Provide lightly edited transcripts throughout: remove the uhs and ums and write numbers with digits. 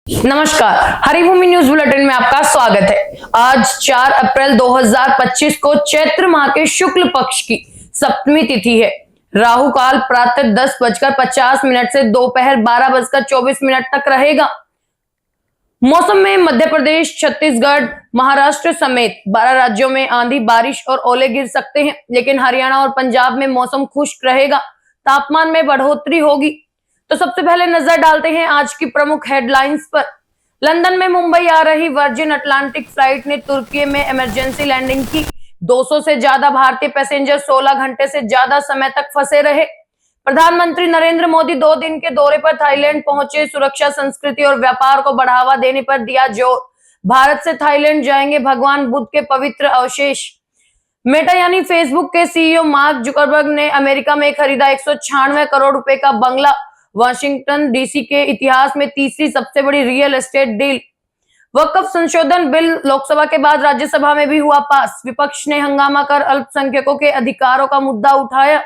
नमस्कार, Haribhoomi news bulletin में आपका स्वागत है। आज 4 अप्रैल 2025 को चैत्र माह के शुक्ल पक्ष की सप्तमी तिथि है। राहु काल प्रातः 10:50 से दोपहर 12:24 तक रहेगा। मौसम में मध्य प्रदेश, छत्तीसगढ़, महाराष्ट्र समेत 12 राज्यों में आंधी, बारिश और ओले गिर सकते हैं, लेकिन हरियाणा और पंजाब में मौसम खुश्क रहेगा। तापमान में बढ़ोतरी होगी। तो सबसे पहले नजर डालते हैं आज की प्रमुख हेडलाइंस पर। लंदन में मुंबई आ रही वर्जिन अटलांटिक फ्लाइट ने तुर्की में इमरजेंसी लैंडिंग की। 200 से ज्यादा भारतीय पैसेंजर 16 घंटे से ज्यादा समय तक फंसे रहे। प्रधानमंत्री नरेंद्र मोदी 2 दिन के दौरे पर थाईलैंड पहुंचे। सुरक्षा, संस्कृति और व्यापार को बढ़ावा देने पर दिया जोर। भारत से थाईलैंड जाएंगे भगवान बुद्ध के पवित्र अवशेष। मेटा यानी फेसबुक के सीईओ मार्क जुकरबर्ग ने अमेरिका में खरीदा 196 करोड़ रुपए का बंगला। वाशिंगटन डीसी के इतिहास में तीसरी सबसे बड़ी रियल एस्टेट डील। वक्फ संशोधन बिल लोकसभा के बाद राज्यसभा में भी हुआ पास। विपक्ष ने हंगामा कर अल्पसंख्यकों के अधिकारों का मुद्दा उठाया।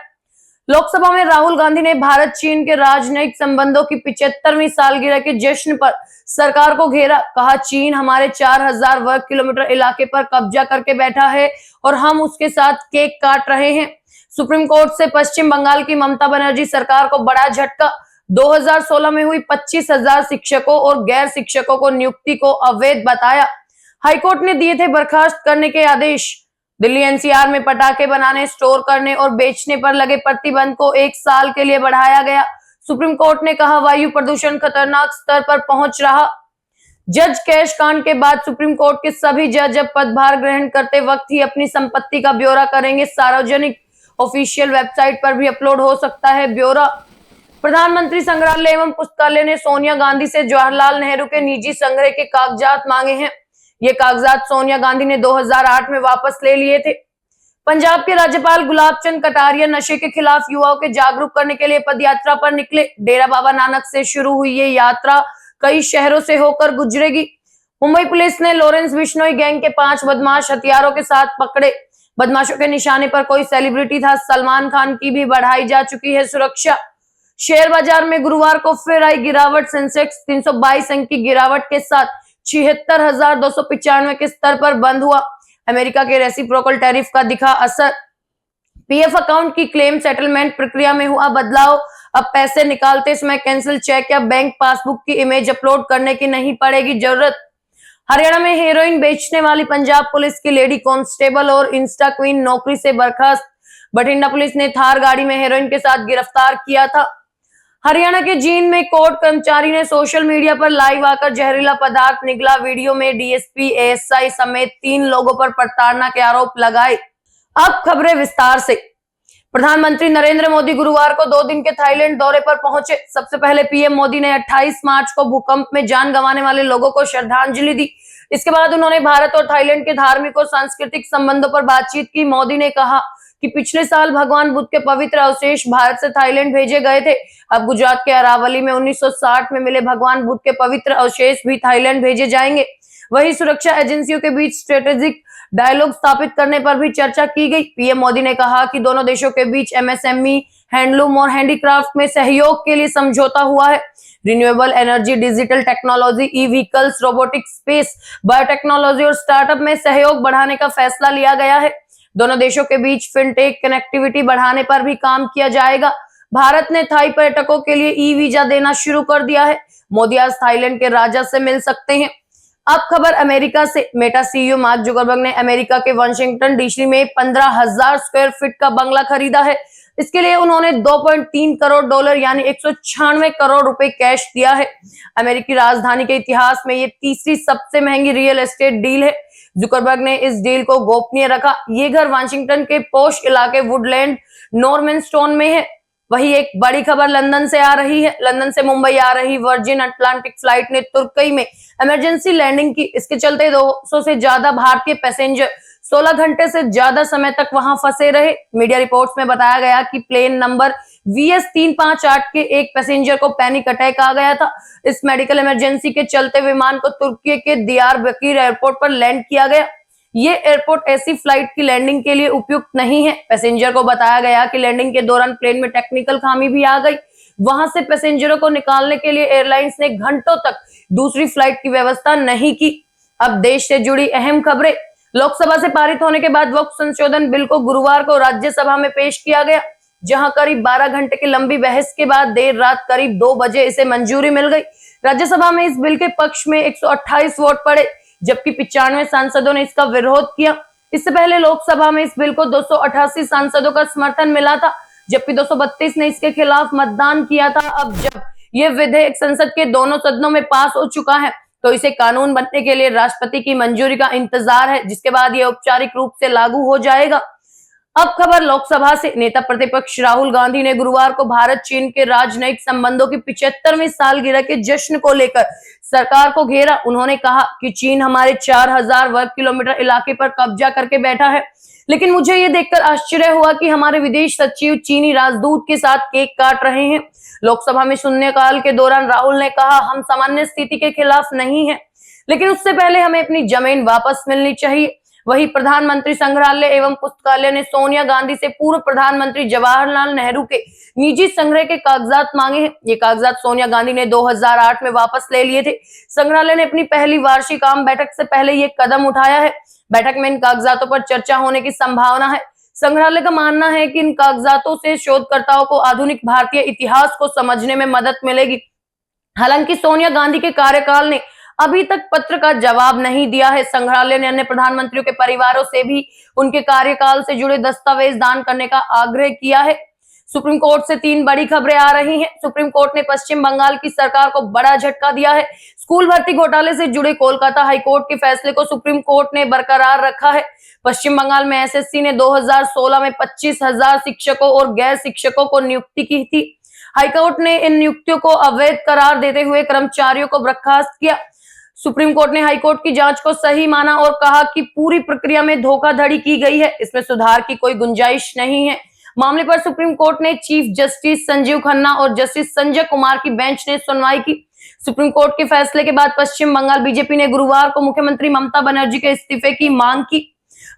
लोकसभा में राहुल गांधी ने भारत चीन के राजनयिक संबंधों की 75वीं सालगिरह के जश्न पर सरकार को घेरा। कहा, चीन हमारे 4000 वर्ग किलोमीटर इलाके पर कब्जा करके बैठा है और हम उसके साथ केक काट रहे हैं। सुप्रीम कोर्ट से पश्चिम बंगाल की ममता बनर्जी सरकार को बड़ा झटका। 2016 में हुई 25,000 शिक्षकों और गैर शिक्षकों को नियुक्ति को अवैध बताया। हाईकोर्ट ने दिए थे बर्खास्त करने के आदेश। दिल्ली एनसीआर में पटाखे बनाने, स्टोर करने और बेचने पर लगे प्रतिबंध को 1 साल के लिए बढ़ाया गया। सुप्रीम कोर्ट ने कहा, वायु प्रदूषण खतरनाक स्तर पर पहुंच रहा। जज कैश कांड के बाद सुप्रीम कोर्ट के सभी जज अब पदभार ग्रहण करते वक्त ही अपनी संपत्ति का ब्यौरा करेंगे। सार्वजनिक ऑफिशियल वेबसाइट पर भी अपलोड हो सकता है ब्यौरा। प्रधानमंत्री संग्रहालय एवं पुस्तकालय ने सोनिया गांधी से जवाहरलाल नेहरू के निजी संग्रह के कागजात मांगे हैं। ये कागजात सोनिया गांधी ने 2008 में वापस ले लिए थे। पंजाब के राज्यपाल गुलाब चंद कटारिया नशे के खिलाफ युवाओं के जागरूक करने के लिए पदयात्रा पर निकले। डेरा बाबा नानक से शुरू हुई ये यात्रा कई शहरों से होकर गुजरेगी। मुंबई पुलिस ने लॉरेंस बिश्नोई गैंग के 5 बदमाश हथियारों के साथ पकड़े। बदमाशों के निशाने पर कोई सेलिब्रिटी था। सलमान खान की भी बढ़ाई जा चुकी है सुरक्षा। शेयर बाजार में गुरुवार को फिर आई गिरावट। सेंसेक्स 322 अंक की गिरावट के साथ 76,295 के स्तर पर बंद हुआ। अमेरिका के रेसिप्रोकल टैरिफ का दिखा असर। पीएफ अकाउंट की क्लेम सेटलमेंट प्रक्रिया में हुआ बदलाव। अब पैसे निकालते समय कैंसिल चेक या बैंक पासबुक की इमेज अपलोड करने की नहीं पड़ेगी जरूरत। हरियाणा में हेरोइन बेचने वाली पंजाब पुलिस की लेडी कांस्टेबल और इंस्टा क्वीन नौकरी से बर्खास्त। बठिंडा पुलिस ने थार गाड़ी में हेरोइन के साथ गिरफ्तार किया था। हरियाणा के जींद में कोर्ट कर्मचारी ने सोशल मीडिया पर लाइव आकर जहरीला पदार्थ निगला। वीडियो में डीएसपी, एएसआई समेत 3 लोगों पर प्रताड़ना के आरोप लगाए। अब खबरें विस्तार से। प्रधानमंत्री नरेंद्र मोदी गुरुवार को 2 दिन के थाईलैंड दौरे पर पहुंचे। सबसे पहले पीएम मोदी ने 28 मार्च को भूकंप में जान गंवाने वाले लोगों को श्रद्धांजलि दी। इसके बाद उन्होंने भारत और थाईलैंड के धार्मिक और सांस्कृतिक संबंधों पर बातचीत की। मोदी ने कहा कि पिछले साल भगवान बुद्ध के पवित्र अवशेष भारत से थाईलैंड भेजे गए थे। अब गुजरात के अरावली में 1960 में मिले भगवान बुद्ध के पवित्र अवशेष भी थाईलैंड भेजे जाएंगे। वहीं सुरक्षा एजेंसियों के बीच स्ट्रेटेजिक डायलॉग स्थापित करने पर भी चर्चा की गई। पीएम मोदी ने कहा कि दोनों देशों के बीच एमएसएमई, हैंडलूम और हैंडीक्राफ्ट में सहयोग के लिए समझौता हुआ है। रिन्यूएबल एनर्जी, डिजिटल टेक्नोलॉजी, ई व्हीकल्स, रोबोटिक्स, स्पेस, बायोटेक्नोलॉजी और स्टार्टअप में सहयोग बढ़ाने का फैसला लिया गया है। दोनों देशों के बीच फिनटेक कनेक्टिविटी बढ़ाने पर भी काम किया जाएगा। भारत ने थाई पर्यटकों के लिए ई वीजा देना शुरू कर दिया है। मोदी आज थाईलैंड के राजा से मिल सकते हैं। अब खबर अमेरिका से। मेटा सीईओ मार्क जुकरबर्ग ने अमेरिका के वाशिंगटन डीसी में 15,000 स्क्वायर फीट का बंगला खरीदा है। इसके लिए उन्होंने $2.3 करोड़ यानी 196 करोड़ रुपए कैश दिया है। अमेरिकी राजधानी के इतिहास में ये तीसरी सबसे महंगी रियल एस्टेट डील है। जुकरबर्ग ने इस डील को गोपनीय रखा। ये घर वाशिंगटन के पोश इलाके वुडलैंड नॉर्मनस्टोन में है। वही एक बड़ी खबर लंदन से आ रही है। लंदन से मुंबई आ रही वर्जिन अटलांटिक फ्लाइट ने तुर्की में इमरजेंसी लैंडिंग की। इसके चलते 200 से ज्यादा भारतीय पैसेंजर 16 घंटे से ज्यादा समय तक वहां फंसे रहे। मीडिया रिपोर्ट्स में बताया गया कि प्लेन नंबर VS358 के एक पैसेंजर को पैनिक अटैक आ गया था। इस मेडिकल इमरजेंसी के चलते विमान को तुर्की के दियारबकीर एयरपोर्ट पर लैंड किया गया। ये एयरपोर्ट ऐसी फ्लाइट की लैंडिंग के लिए उपयुक्त नहीं है। पैसेंजर को बताया गया कि लैंडिंग के दौरान प्लेन में टेक्निकल खामी भी आ गई। वहां से पैसेंजरों को निकालने के लिए एयरलाइंस ने घंटों तक दूसरी फ्लाइट की व्यवस्था नहीं की। अब देश से जुड़ी अहम खबरें। लोकसभा से पारित होने के बाद वक्फ संशोधन बिल को गुरुवार को राज्यसभा में पेश किया गया, जहां करीब 12 घंटे की लंबी बहस के बाद देर रात करीब 2 बजे इसे मंजूरी मिल गई। राज्यसभा में इस बिल के पक्ष में 128 वोट पड़े, जबकि 95 सांसदों ने इसका विरोध किया। इससे पहले लोकसभा में इस बिल को 288 सांसदों का समर्थन मिला था, जबकि 232 ने इसके खिलाफ मतदान किया था। अब जब ये विधेयक संसद के दोनों सदनों में पास हो चुका है, तो इसे कानून बनने के लिए राष्ट्रपति की मंजूरी का इंतजार है, जिसके बाद ये औपचारिक रूप से लागू हो जाएगा। अब खबर लोकसभा से। नेता प्रतिपक्ष राहुल गांधी ने गुरुवार को भारत चीन के राजनयिक संबंधों की 75वीं सालगिरह के जश्न को लेकर सरकार को घेरा। उन्होंने कहा कि चीन हमारे 4000 वर्ग किलोमीटर इलाके पर कब्जा करके बैठा है, लेकिन मुझे ये देखकर आश्चर्य हुआ कि हमारे विदेश सचिव चीनी राजदूत के साथ केक काट रहे हैं। लोकसभा में शून्यकाल के दौरान राहुल ने कहा, हम सामान्य स्थिति के खिलाफ नहीं है, लेकिन उससे पहले हमें अपनी जमीन वापस मिलनी चाहिए। वहीं प्रधानमंत्री संग्रहालय एवं पुस्तकालय ने सोनिया गांधी से पूर्व प्रधानमंत्री जवाहरलाल नेहरू के निजी संग्रह के कागजात मांगे हैं। ये कागजात सोनिया गांधी ने 2008 में वापस ले लिए थे। संग्रहालय ने अपनी पहली वार्षिक आम बैठक से पहले ये कदम उठाया है। बैठक में इन कागजातों पर चर्चा होने की संभावना है। संग्रहालय का मानना है कि इन कागजातों से शोधकर्ताओं को आधुनिक भारतीय इतिहास को समझने में मदद मिलेगी। हालांकि सोनिया गांधी के कार्यकाल ने अभी तक पत्र का जवाब नहीं दिया है। संग्रहालय ने अन्य प्रधानमंत्रियों के परिवारों से भी उनके कार्यकाल से जुड़े दस्तावेज दान करने का आग्रह किया है। सुप्रीम कोर्ट से 3 बड़ी खबरें आ रही हैं। सुप्रीम कोर्ट ने पश्चिम बंगाल की सरकार को बड़ा झटका दिया है। स्कूल भर्ती घोटाले से जुड़े कोलकाता हाईकोर्ट के फैसले को सुप्रीम कोर्ट ने बरकरार रखा है। पश्चिम बंगाल में एसएससी ने 2016 में 25,000 शिक्षकों और गैर शिक्षकों को नियुक्ति की थी। हाईकोर्ट ने इन नियुक्तियों को अवैध करार देते हुए कर्मचारियों को बर्खास्त किया। सुप्रीम कोर्ट ने हाईकोर्ट की जांच को सही माना और कहा कि पूरी प्रक्रिया में धोखाधड़ी की गई है, इसमें सुधार की कोई गुंजाइश नहीं है। मामले पर सुप्रीम कोर्ट ने चीफ जस्टिस संजीव खन्ना और जस्टिस संजय कुमार की बेंच ने सुनवाई की। सुप्रीम कोर्ट के फैसले के बाद पश्चिम बंगाल बीजेपी ने गुरुवार को मुख्यमंत्री ममता बनर्जी के इस्तीफे की मांग की।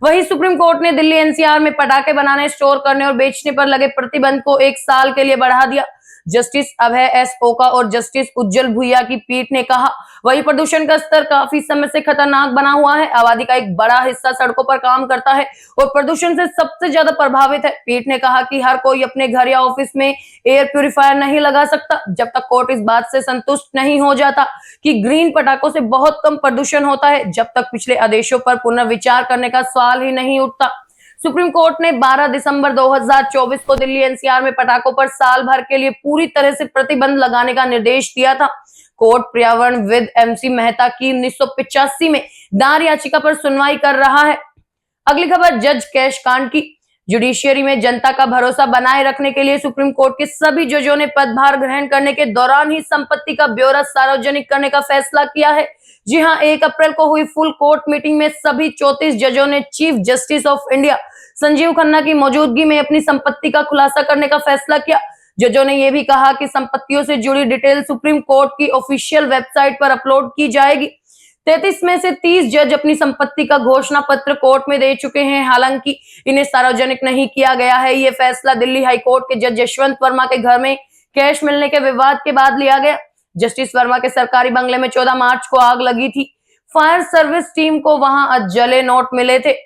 वहीं सुप्रीम कोर्ट ने दिल्ली एनसीआर में पटाखे बनाने, स्टोर करने और बेचने पर लगे प्रतिबंध को 1 साल के लिए बढ़ा दिया। जस्टिस अभय एस ओका और जस्टिस उज्जवल भुइया की पीठ ने कहा, वही प्रदूषण का स्तर काफी समय से खतरनाक बना हुआ है। आबादी का एक बड़ा हिस्सा सड़कों पर काम करता है और प्रदूषण से सबसे ज्यादा प्रभावित है। पीठ ने कहा कि हर कोई अपने घर या ऑफिस में एयर प्यूरिफायर नहीं लगा सकता जब तक कोर्ट इस बात से संतुष्ट नहीं हो जाता कि ग्रीन पटाखों से बहुत कम प्रदूषण होता है। जब तक पिछले आदेशों पर पुनर्विचार करने का सवाल ही नहीं उठता। सुप्रीम कोर्ट ने 12 दिसंबर 2024 को दिल्ली एनसीआर में पटाखों पर साल भर के लिए पूरी तरह से प्रतिबंध लगाने का निर्देश दिया था। कोर्ट पर्यावरणविद एमसी मेहता की 1985 में दायर याचिका पर सुनवाई कर रहा है। अगली खबर जज कैश कांड की। जुडिशियरी में जनता का भरोसा बनाए रखने के लिए सुप्रीम कोर्ट के सभी जजों ने पदभार ग्रहण करने के दौरान ही संपत्ति का ब्यौरा सार्वजनिक करने का फैसला किया है। जी हां, 1 अप्रैल को हुई फुल कोर्ट मीटिंग में सभी 34 जजों ने chief justice of India Sanjeev Khanna की मौजूदगी में अपनी संपत्ति का खुलासा करने का फैसला किया। जजों ने यह भी कहा कि संपत्तियों से जुड़ी डिटेल सुप्रीम कोर्ट की ऑफिशियल वेबसाइट पर अपलोड की जाएगी। 33 में से 30 जज अपनी संपत्ति का घोषणा पत्र कोर्ट में दे चुके हैं, हालांकि इन्हें सार्वजनिक नहीं किया गया है। यह फैसला दिल्ली हाईकोर्ट के जज यशवंत वर्मा के घर में कैश मिलने के विवाद के बाद लिया गया। जस्टिस वर्मा के सरकारी बंगले में 14 मार्च को आग लगी थी। फायर सर्विस टीम को वहां जले नोट मिले थे।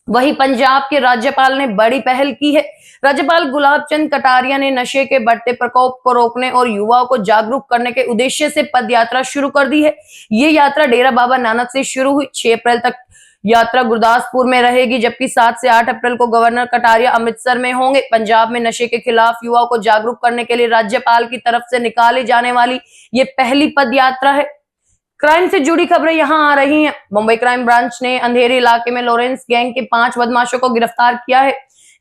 वहीं पंजाब के राज्यपाल ने बड़ी पहल की है। राज्यपाल गुलाब चंद कटारिया ने नशे के बढ़ते प्रकोप को रोकने और युवाओं को जागरूक करने के उद्देश्य से पद यात्रा शुरू कर दी है। ये यात्रा डेरा बाबा नानक से शुरू हुई। 6 अप्रैल तक यात्रा गुरदासपुर में रहेगी, जबकि 7 से 8 अप्रैल को गवर्नर कटारिया अमृतसर में होंगे। पंजाब में नशे के खिलाफ युवाओं को जागरूक करने के लिए राज्यपाल की तरफ से निकाली जाने वाली ये पहली पद यात्रा है। क्राइम से जुड़ी खबरें यहां आ रही हैं। मुंबई क्राइम ब्रांच ने अंधेरी इलाके में लॉरेंस गैंग के 5 बदमाशों को गिरफ्तार किया है।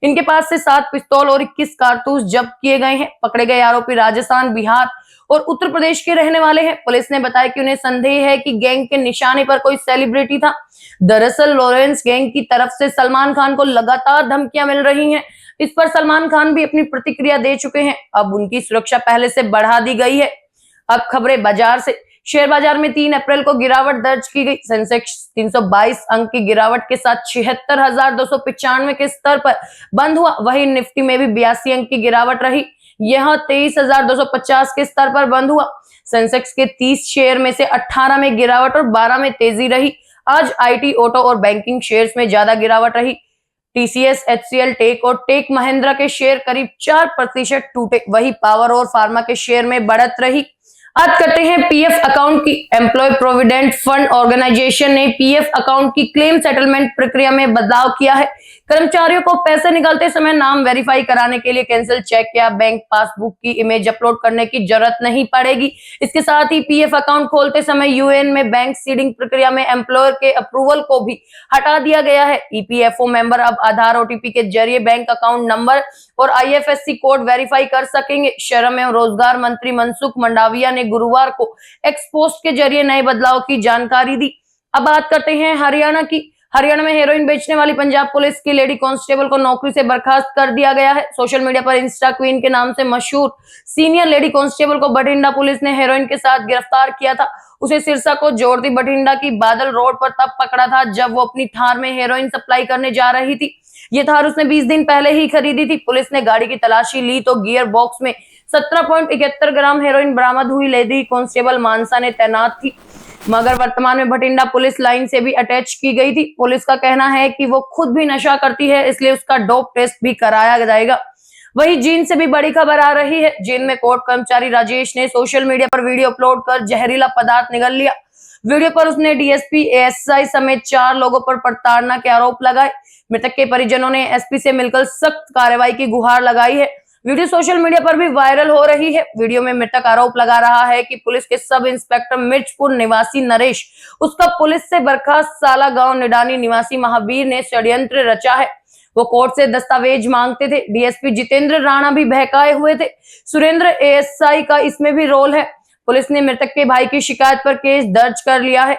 इनके पास से 7 पिस्तौल और 21 कारतूस जब्त किए गए हैं। पकड़े गए आरोपी राजस्थान, बिहार और उत्तर प्रदेश के रहने वाले हैं। पुलिस ने बताया कि उन्हें संदेह है कि गैंग के निशाने पर कोई सेलिब्रिटी था। दरअसल लॉरेंस गैंग की तरफ से सलमान खान को लगातार धमकियां मिल रही हैं। इस पर सलमान खान भी अपनी प्रतिक्रिया दे चुके हैं। अब उनकी सुरक्षा पहले से बढ़ा दी गई है। अब खबरें बाजार से। शेयर बाजार में 3 अप्रैल को गिरावट दर्ज की गई। सेंसेक्स 322 अंक की गिरावट के साथ 76,295 के स्तर पर बंद हुआ। वहीं निफ्टी में भी 82 अंक की गिरावट रही। यह 23,250 के स्तर पर बंद हुआ। सेंसेक्स के 30 शेयर में से 18 में गिरावट और 12 में तेजी रही। आज आईटी, ऑटो और बैंकिंग शेयर्स में ज्यादा गिरावट रही। टीसीएस, एचसीएल, टेक और टेक महिंद्रा के शेयर करीब 4% टूटे। वही पावर और फार्मा के शेयर में बढ़त रही। आज करते हैं पीएफ अकाउंट की। एम्प्लॉय प्रोविडेंट फंड ऑर्गेनाइजेशन ने पीएफ अकाउंट की क्लेम सेटलमेंट प्रक्रिया में बदलाव किया है। कर्मचारियों को पैसे निकालते समय नाम वेरीफाई कराने के लिए कैंसिल चेक या बैंक पासबुक की इमेज अपलोड करने की जरूरत नहीं पड़ेगी। इसके साथ ही पीएफ अकाउंट खोलते समय यूएएन में बैंक सीडिंग प्रक्रिया में एम्प्लॉयर के अप्रूवल को भी हटा दिया गया है। ईपीएफओ मेंबर अब आधार, ओटीपी के जरिए बैंक अकाउंट नंबर और आईएफएससी कोड वेरीफाई कर सकेंगे। श्रम एवं रोजगार मंत्री मनसुख मंडाविया ने गुरुवार को एक्स पोस्ट के जरिए नए बदलाव की जानकारी दी। अब बात करते हैं हरियाणा की। हरियाणा में हेरोइन बेचने वाली पंजाब पुलिस की लेडी कांस्टेबल को नौकरी से बर्खास्त कर दिया गया है। सोशल मीडिया पर इंस्टा क्वीन के नाम से मशहूर सीनियर लेडी कांस्टेबल को बठिंडा पुलिस ने हेरोइन के साथ गिरफ्तार किया था। उसे सिरसा को जोड़ती बठिंडा की बादल रोड पर तब पकड़ा था जब वो अपनी थार में हेरोइन सप्लाई करने जा रही थी। ये थार उसने 20 दिन पहले ही खरीदी थी। पुलिस ने गाड़ी की तलाशी ली तो गियर बॉक्स में 17.71 ग्राम हेरोइन बरामद हुई। लेडी कांस्टेबल मानसा ने तैनात थी, मगर वर्तमान में बठिंडा पुलिस लाइन से भी अटैच की गई थी। पुलिस का कहना है कि वो खुद भी नशा करती है, इसलिए उसका डोप टेस्ट भी कराया जाएगा। वहीं जींद से भी बड़ी खबर आ रही है। जींद में कोर्ट कर्मचारी राजेश ने सोशल मीडिया पर वीडियो अपलोड कर जहरीला पदार्थ निगल लिया। वीडियो पर उसने डीएसपी, एएसआई समेत 4 लोगों पर प्रताड़ना के आरोप लगाए। मृतक के परिजनों ने एसपी से मिलकर सख्त कार्रवाई की गुहार लगाई है। वीडियो सोशल मीडिया पर भी वायरल हो रही है। वीडियो में मृतक आरोप लगा रहा है कि पुलिस के सब इंस्पेक्टर मिर्चपुर निवासी नरेश, उसका पुलिस से बर्खास्त साला गांव निडानी निवासी महावीर ने षड्यंत्र रचा है। वो कोर्ट से दस्तावेज मांगते थे। डीएसपी जितेंद्र राणा भी बहकाए हुए थे। सुरेंद्र एएसआई का इसमें भी रोल है। पुलिस ने मृतक के भाई की शिकायत पर केस दर्ज कर लिया है।